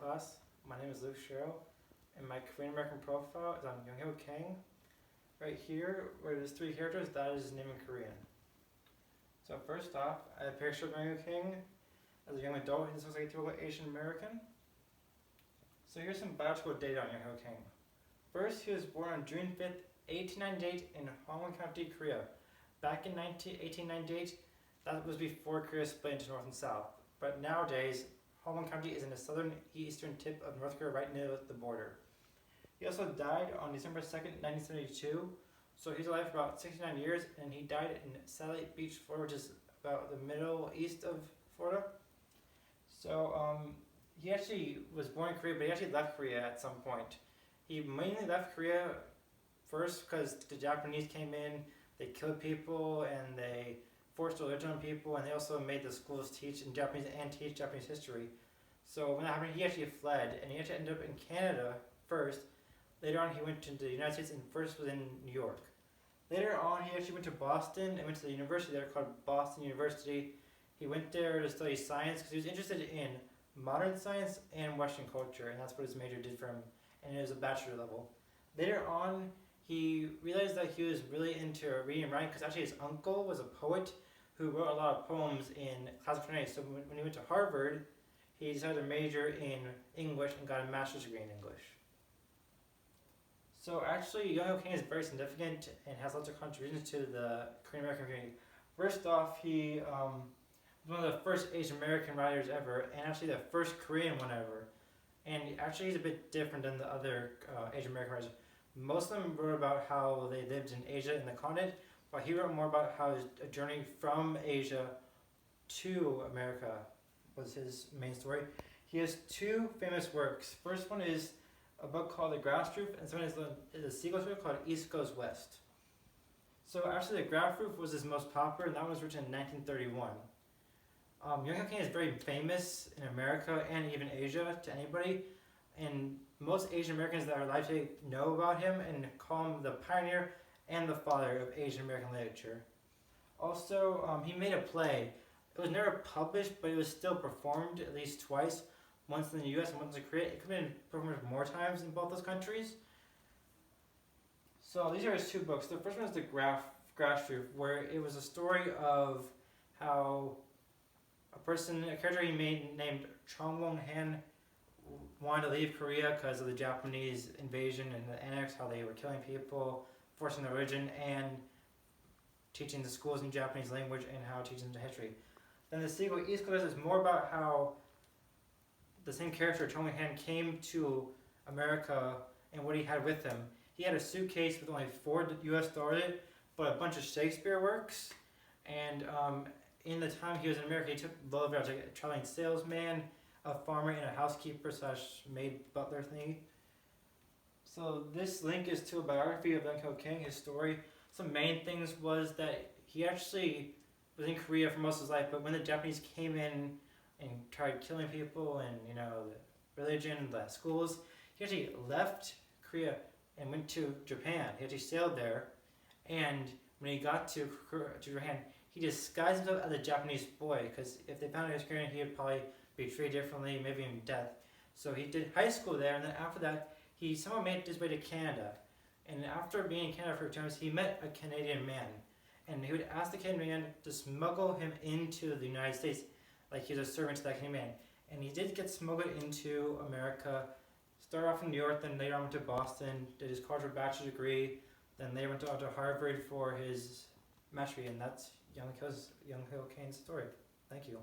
class. My name is Luke Sherrill, and my Korean American profile is on Younghill Kang. Right here, where there's three characters, that is his name in Korean. So first off, I have a picture of Younghill Kang as a young adult. He looks like a typical Asian American. So here's some biological data on Younghill Kang. First, he was born on June 5th, 1898 in Hongwon County, Korea. Back in 1898, that was before Korea split into North and South. But nowadays, Hongwon County is in the southern eastern tip of North Korea, right near the border. He also died on December 2nd, 1972. So he's alive for about 69 years, and he died in Satellite Beach, Florida, which is about the middle east of Florida. So he actually was born in Korea, but he actually left Korea at some point. He mainly left Korea first because the Japanese came in, they killed people, and they forced religion on people, and they also made the schools teach in Japanese and teach Japanese history. So when that happened, he actually fled, and he actually ended up in Canada first. Later on, he went to the United States and first was in New York. Later on, he actually went to Boston and went to the university there called Boston University. He went there to study science because he was interested in modern science and Western culture, and that's what his major did for him, and it was a bachelor level. Later on, he realized that he was really into reading and writing because actually his uncle was a poet who wrote a lot of poems in classical Chinese. So when he went to Harvard, he decided to major in English and got a master's degree in English. So actually, Younghill Kang is very significant and has lots of contributions to the Korean American community. First off, he was one of the first Asian American writers ever, and actually the first Korean one ever. And actually, he's a bit different than the other Asian American writers. Most of them wrote about how they lived in Asia in the continent, but he wrote more about how his journey from Asia to America was his main story. He has two famous works. First one is a book called The Grass Roof, and second is a sequel to it called East Goes West. So actually, The Grass Roof was his most popular, and that was written in 1931. Younghill Kang is very famous in America and even Asia to anybody, and most Asian Americans that are alive today know about him and call him the pioneer and the father of Asian American literature. Also, he made a play. It was never published, but it was still performed at least twice, once in the US and once in Korea. It could have been performed more times in both those countries. So these are his two books. The first one is The Grass Roof, where it was a story of how a character he made named Chung Won-han wanted to leave Korea because of the Japanese invasion and the annex, how they were killing people, forcing their religion, and teaching the schools in Japanese language and how teaching the history. Then the sequel, East Coast, is more about how the same character, Chung Won-han, came to America and what he had with him. He had a suitcase with only $4 US in it, but a bunch of Shakespeare works. And in the time he was in America, he took low jobs, like a traveling salesman, a farmer, and a housekeeper / maid butler thingy. So this link is to a biography of Younghill Kang, his story. Some main things was that he actually was in Korea for most of his life, but when the Japanese came in and tried killing people and the religion, the schools, he actually left Korea and went to Japan. He actually sailed there, and when he got to Japan, he disguised himself as a Japanese boy because if they found out he was Korean, he would probably be treated differently, maybe even death. So he did high school there, and then after that, he somehow made his way to Canada. And after being in Canada for 2 years, he met a Canadian man. And he would ask the Canadian man to smuggle him into the United States, like he was a servant to that Canadian man. And he did get smuggled into America, started off in New York, then later on went to Boston, did his college bachelor's degree, then later went to Harvard for his mastery, and that's Younghill Kang's story. Thank you.